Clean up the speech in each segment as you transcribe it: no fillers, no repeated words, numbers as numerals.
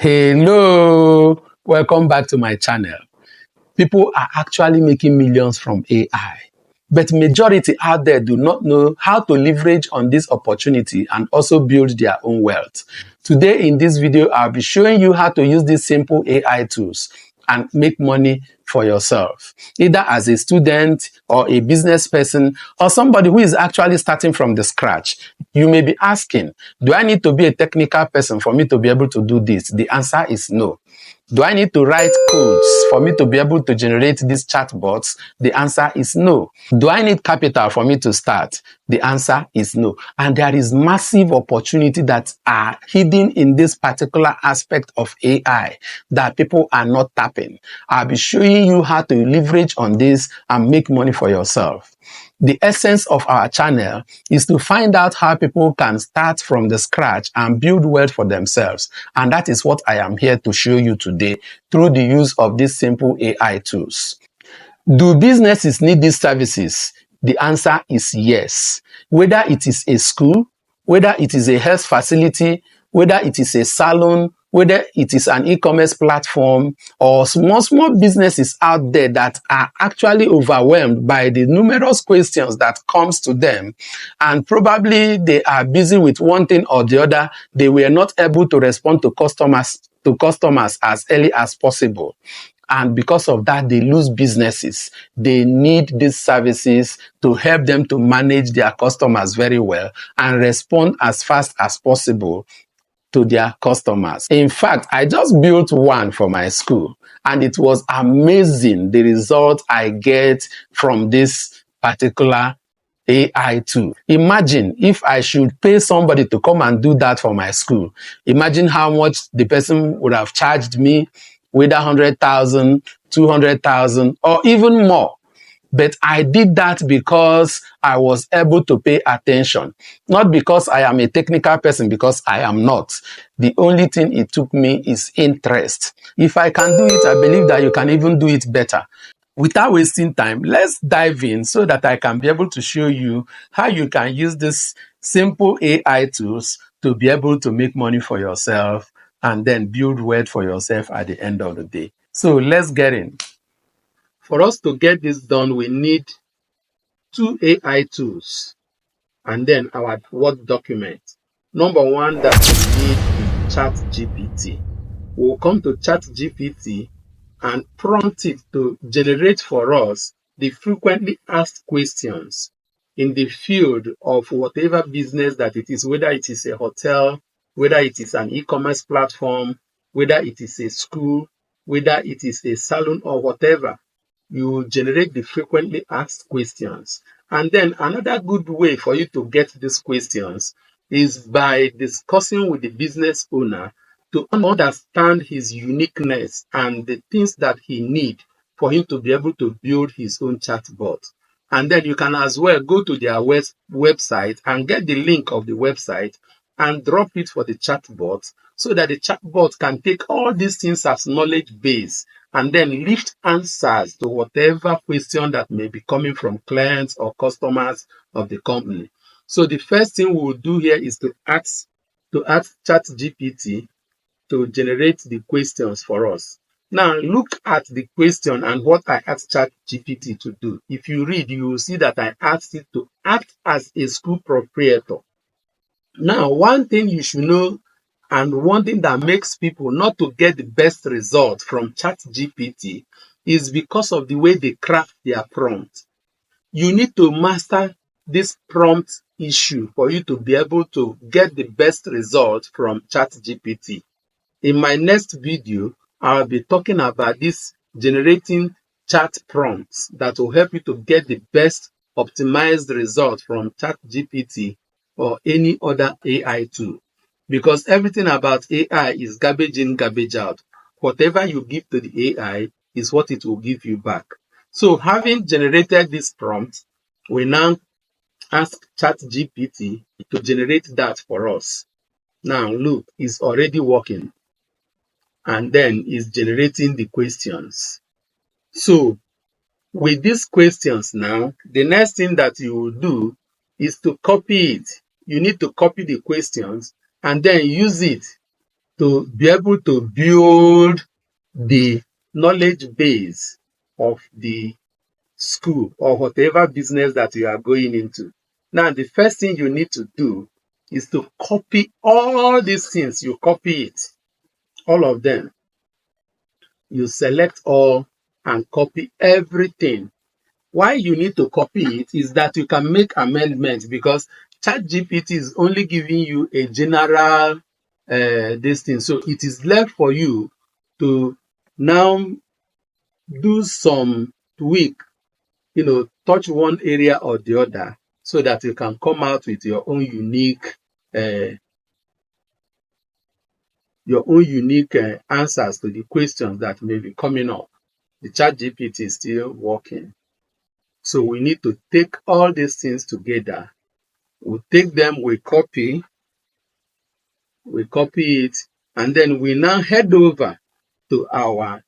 Hello, welcome back to my channel. People are actually making millions from AI, but majority out there do not know how to leverage on this opportunity and also build their own wealth. Today in this video, I'll be showing you how to use these simple AI tools and make money for yourself, either as a student or a business person or somebody who is actually starting from the scratch. You may be asking, do I need to be a technical person for me to be able to do this? The answer is no. Do I need to write codes for me to be able to generate these chatbots? The answer is no. Do I need capital for me to start? The answer is no. And there is massive opportunity that are hidden in this particular aspect of AI that people are not tapping. I'll be showing you how to leverage on this and make money for yourself. The essence of our channel is to find out how people can start from the scratch and build wealth for themselves. And that is what I am here to show you today through the use of these simple AI tools. Do businesses need these services? The answer is yes. Whether it is a school, whether it is a health facility, whether it is a salon, whether it is an e-commerce platform or small businesses out there that are actually overwhelmed by the numerous questions that comes to them, and probably they are busy with one thing or the other, they were not able to respond to customers as early as possible. And because of that, they lose businesses. They need these services to help them to manage their customers very well and respond as fast as possible to their customers. In fact, I just built one for my school and it was amazing the result I get from this particular AI tool. Imagine if I should pay somebody to come and do that for my school. Imagine how much the person would have charged me, whether 100,000, 200,000, or even more. But I did that because I was able to pay attention, not because I am a technical person, because I am not. The only thing it took me is interest. If I can do it, I believe that you can even do it better. Without wasting time, let's dive in so that I can be able to show you how you can use this simple AI tools to be able to make money for yourself and then build wealth for yourself at the end of the day. So let's get in. For us to get this done, we need two AI tools and then our Word document. Number one that we need is ChatGPT. We'll come to ChatGPT and prompt it to generate for us the frequently asked questions in the field of whatever business that it is, whether it is a hotel, whether it is an e-commerce platform, whether it is a school, whether it is a salon or whatever. You generate the frequently asked questions. And then another good way for you to get these questions is by discussing with the business owner to understand his uniqueness and the things that he needs for him to be able to build his own chatbot. And then you can as well go to their website and get the link of the website and drop it for the chatbot so that the chatbot can take all these things as knowledge base and then lift answers to whatever question that may be coming from clients or customers of the company. So the first thing we will do here is to ask ChatGPT to generate the questions for us. Now look at the question and what I asked ChatGPT to do. If you read, you will see that I asked it to act as a school proprietor. Now, one thing you should know, and one thing that makes people not to get the best result from ChatGPT is because of the way they craft their prompt. You need to master this prompt issue for you to be able to get the best result from ChatGPT. In my next video, I'll be talking about this generating chat prompts that will help you to get the best optimized result from ChatGPT or any other AI tool. Because everything about AI is garbage in, garbage out. Whatever you give to the AI is what it will give you back. So having generated this prompt, we now ask ChatGPT to generate that for us. Now look, it's already working. And then it's generating the questions. So with these questions now, the next thing that you will do is to copy it. You need to copy the questions and then use it to be able to build the knowledge base of the school or whatever business that you are going into. Now, the first thing you need to do is to copy all these things. You copy it, all of them. You select all and copy everything. Why you need to copy it is that you can make amendments, because ChatGPT is only giving you a general this thing. So it is left for you to now do some tweak, touch one area or the other, so that you can come out with your own unique answers to the questions that may be coming up. The ChatGPT is still working. So we need to take all these things together. We take them, we copy it, and then we now head over to our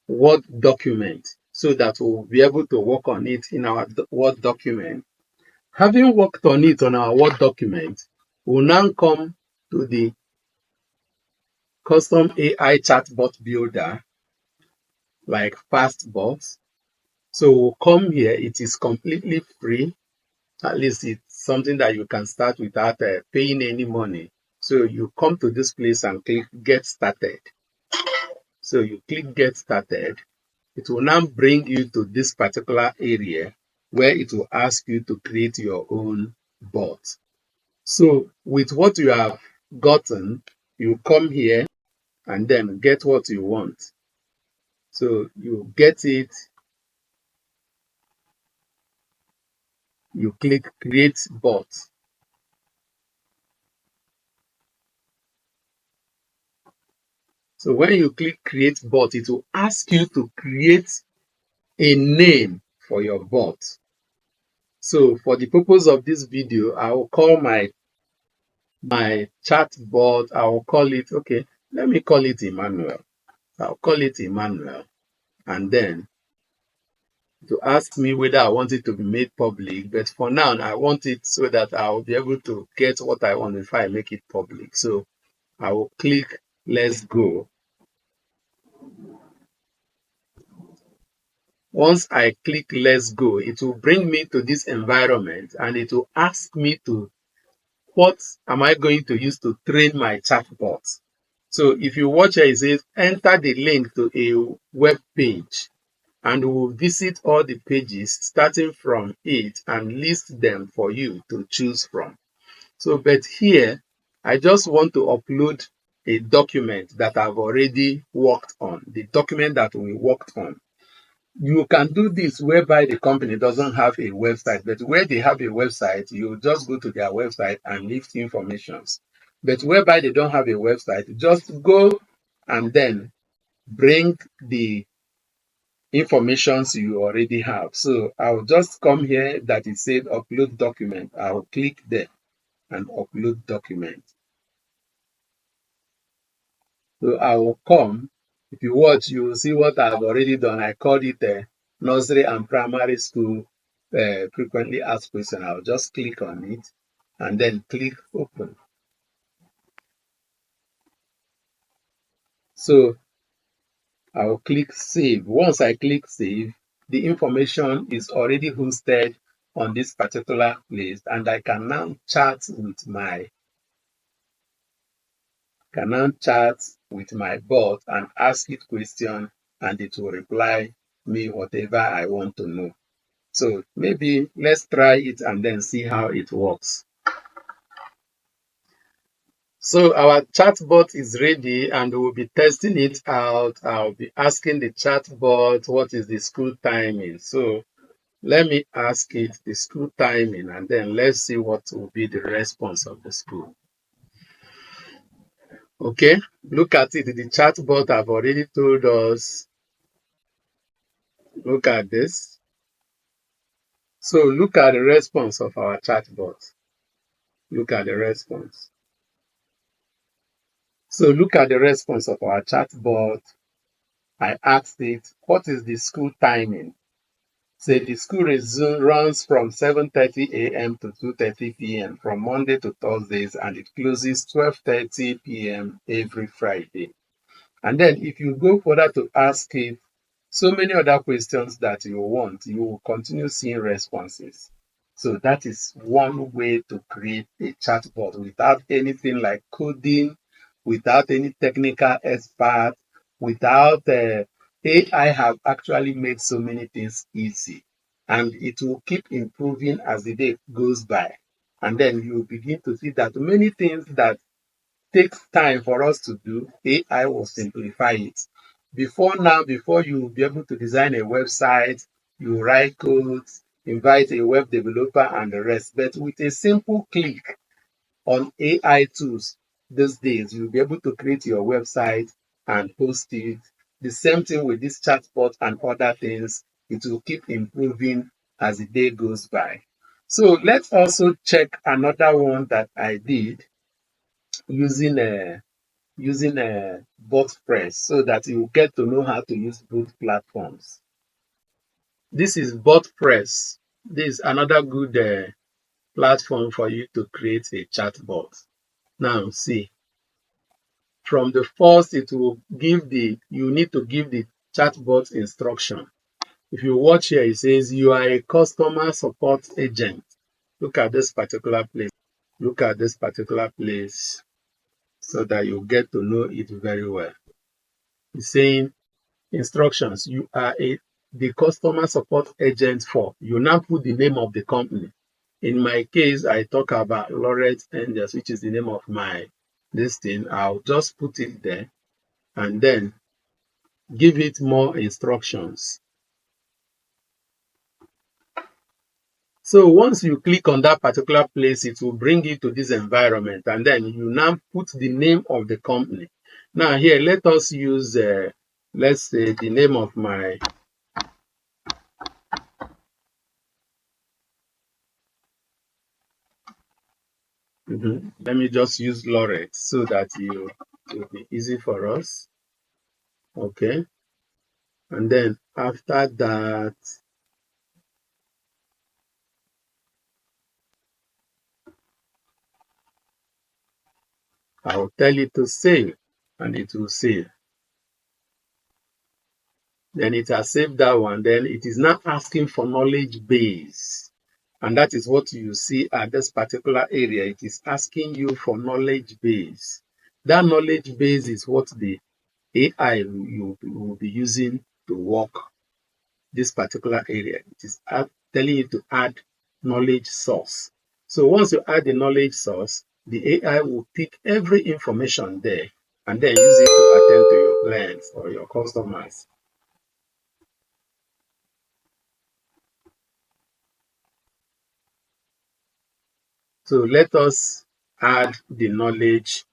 Word document so that we'll be able to work on it in our Word document. Having worked on it on our Word document, we'll now come to the custom AI chatbot builder like Fasbot. So we'll come here. It is completely free. At least it's something that you can start without paying any money. So you come to this place and click Get Started. So you click Get Started. It will now bring you to this particular area where it will ask you to create your own bot. So with what you have gotten, you come here and then get what you want. So you get it, you click Create Bot. So when you click Create Bot, it will ask you to create a name for your bot. So for the purpose of this video, I will call my chat bot, I will call it, okay, let me call it Emmanuel. I'll call it Emmanuel. And then to ask me whether I want it to be made public. But for now, I want it so that I'll be able to get what I want if I make it public. So I will click Let's Go. Once I click Let's Go, it will bring me to this environment and it will ask me to, what am I going to use to train my chatbot? So if you watch here, it says enter the link to a web page, and we'll visit all the pages starting from it and list them for you to choose from. So, but here, I just want to upload a document that I've already worked on, the document that we worked on. You can do this whereby the company doesn't have a website, but where they have a website, you just go to their website and lift informations. But whereby they don't have a website, just go and then bring the informations you already have. So I'll just come here that it said upload document. I'll click there and upload document. So I will come. If you watch, you will see what I've already done. I called it a nursery and primary school frequently asked question. I'll just click on it and then click open. So I'll click save. Once I click save, the information is already hosted on this particular place, and I can now chat with my bot and ask it question, and it will reply me whatever I want to know. So maybe let's try it and then see how it works. So our chatbot is ready and we'll be testing it out. I'll be asking the chatbot what is the school timing. So let me ask it the school timing and then let's see what will be the response of the school. Okay, look at it. The chatbot have already told us. Look at this. So look at the response of our chatbot. Look at the response. So look at the response of our chatbot. I asked it, what is the school timing? Say the school runs from 7:30 a.m. to 2:30 p.m. from Monday to Thursdays, and it closes 12:30 p.m. every Friday. And then if you go further to ask it so many other questions that you want, you will continue seeing responses. So that is one way to create a chatbot without anything like coding, without any technical expert, without AI have actually made so many things easy. And it will keep improving as the day goes by. And then you begin to see that many things that takes time for us to do, AI will simplify it. Before now, before you will be able to design a website, you write codes, invite a web developer and the rest. But with a simple click on AI tools these days, you'll be able to create your website and host it. The same thing with this chatbot and other things. It will keep improving as the day goes by. So let's also check another one that I did using Botpress so that you get to know how to use both platforms. This is Botpress. This is another good platform for you to create a chatbot. Now, see, from the first, it will give you need to give the chatbot instruction. If you watch here, it says you are a customer support agent. Look at this particular place. Look at this particular place so that you get to know it very well. It's saying instructions. You are the customer support agent for. You now put the name of the company. In my case, I talk about Lorette Angels, which is the name of my this thing. I'll just put it there and then give it more instructions. So once you click on that particular place, it will bring you to this environment, and then you now put the name of the company. Now here, let us use, let's say the name of my let me just use Lorette so that it will be easy for us. Okay. And then after that, I'll tell it to save and it will save. Then it has saved that one. Then it is now asking for knowledge base. And that is what you see at this particular area. It is asking you for knowledge base. That knowledge base is what the AI you will be using to work this particular area. It is telling you to add knowledge source. So once you add the knowledge source, the AI will pick every information there and then use it to attend to your clients or your customers. So let us add the knowledge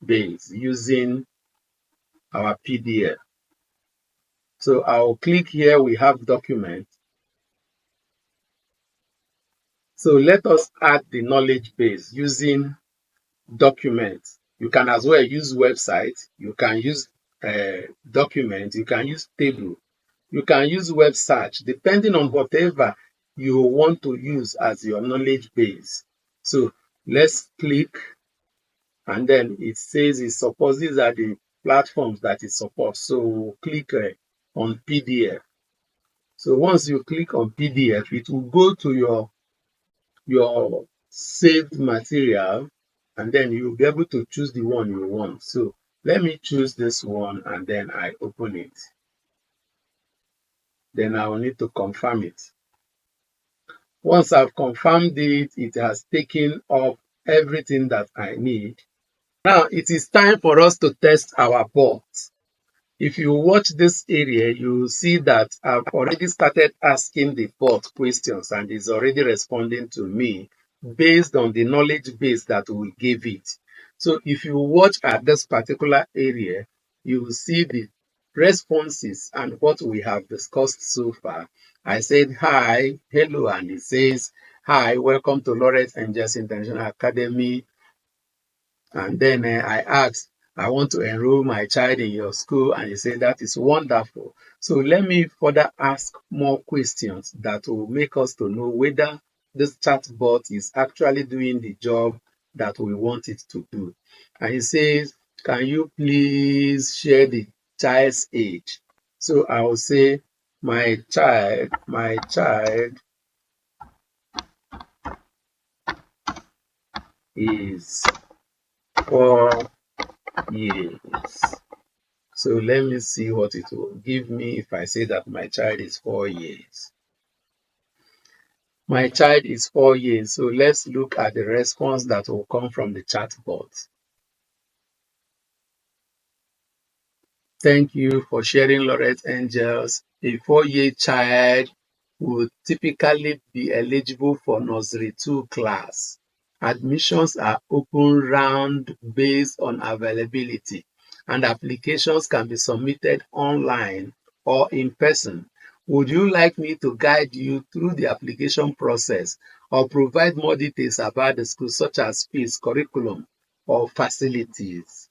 base using our PDF. So I'll click here, we have document. So let us add the knowledge base using document. You can as well use website, you can use document, you can use table, you can use web search, depending on whatever you want to use as your knowledge base. So let's click, and then it says it supports, these are the platforms that it supports. So we'll click on PDF. So once you click on PDF, it will go to your saved material, and then you'll be able to choose the one you want. So let me choose this one and then I open it. Then I will need to confirm it. Once I've confirmed it, it has taken up everything that I need. Now it is time for us to test our bot. If you watch this area, you will see that I've already started asking the bot questions and it's already responding to me based on the knowledge base that we gave it. So if you watch at this particular area, you will see the responses and what we have discussed so far. I said, hi, hello, and it says, hi, welcome to Lorette Angels International Academy. And then I asked, I want to enroll my child in your school, and you say that is wonderful. So let me further ask more questions that will make us to know whether this chatbot is actually doing the job that we want it to do. And he says, can you please share the child's age? So I will say, my child is 4 years. So let me see what it will give me if I say that my child is 4 years. My child is 4 years. So let's look at the response that will come from the chatbot. Thank you for sharing, Lorette Angels. A 4-year child would typically be eligible for nursery 2 class. Admissions are open round based on availability, and applications can be submitted online or in person. Would you like me to guide you through the application process or provide more details about the school, such as fees, curriculum, or facilities?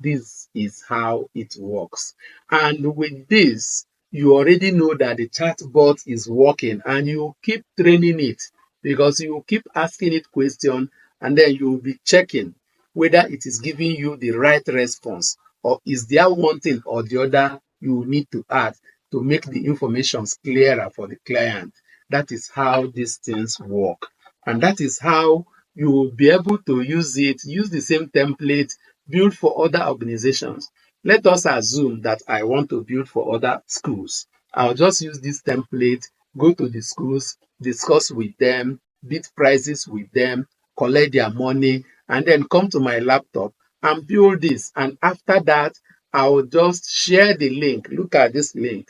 This is how it works. And with this, you already know that the chatbot is working, and you keep training it because you keep asking it questions, and then you will be checking whether it is giving you the right response, or is there one thing or the other you need to add to make the information clearer for the client. That is how these things work. And that is how you will be able to use it, use the same template, build for other organizations. Let us assume that I want to build for other schools. I'll just use this template, go to the schools, discuss with them, bid prices with them, collect their money, and then come to my laptop and build this. And after that, I will just share the link. Look at this link.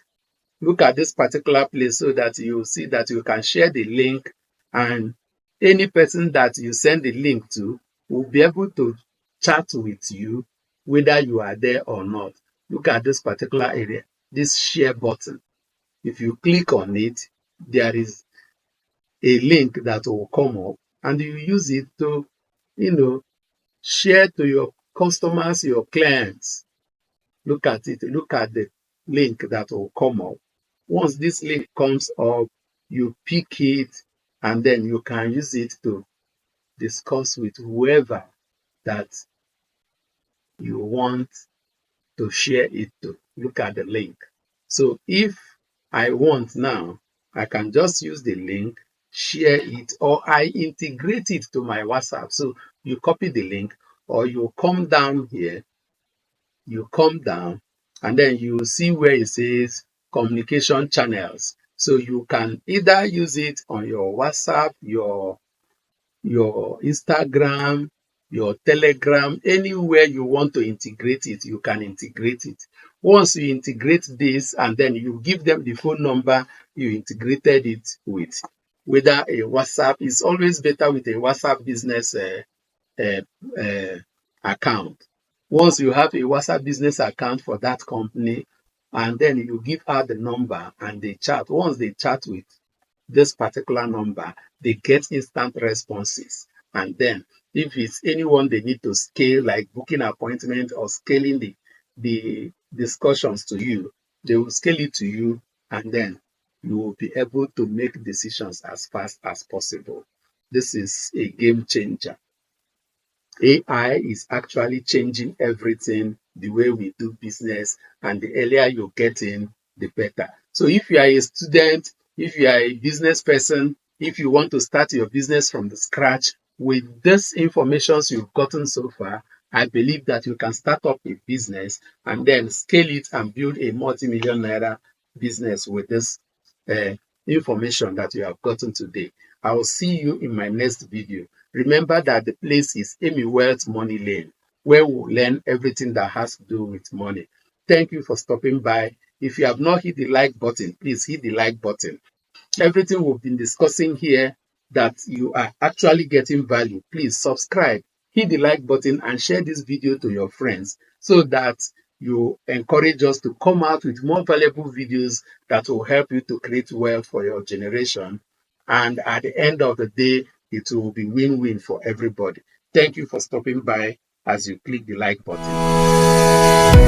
Look at this particular place so that you see that you can share the link, and any person that you send the link to will be able to chat with you whether you are there or not. Look at this particular area, this share button. If you click on it, there is a link that will come up, and you use it to, share to your customers, your clients. Look at it. Look at the link that will come up. Once this link comes up, you pick it, and then you can use it to discuss with whoever that you want to share it to. Look at the link. So if I want now, I can just use the link, share it, or I integrate it to my WhatsApp. So you copy the link, or you come down here, and then you will see where it says communication channels. So you can either use it on your WhatsApp, your Instagram, your Telegram, anywhere you want to integrate it, you can integrate it. Once you integrate this, and then you give them the phone number you integrated it with, whether a WhatsApp, is always better with a WhatsApp business uh, uh, account. Once you have a WhatsApp business account for that company, and then you give out the number and they chat. Once they chat with this particular number, they get instant responses. And then if it's anyone they need to scale, like booking appointment or scaling the discussions to you, they will scale it to you, and then you will be able to make decisions as fast as possible. This is a game changer. AI is actually changing everything, the way we do business, and the earlier you get in, the better. So if you are a student, if you are a business person, if you want to start your business from the scratch, with this information you've gotten so far, I believe that you can start up a business and then scale it and build a multi-million naira business with this uh, information that you have gotten today. I will see you in my next video. Remember that the place is Amy Wealth Money Lane, where we'll learn everything that has to do with money. Thank you for stopping by. If you have not hit the like button, please hit the like button. Everything we've been discussing here, that you are actually getting value, please subscribe, hit the like button, and share this video to your friends so that you encourage us to come out with more valuable videos that will help you to create wealth for your generation. And at the end of the day, it will be win-win for everybody. Thank you for stopping by. as you click the like button.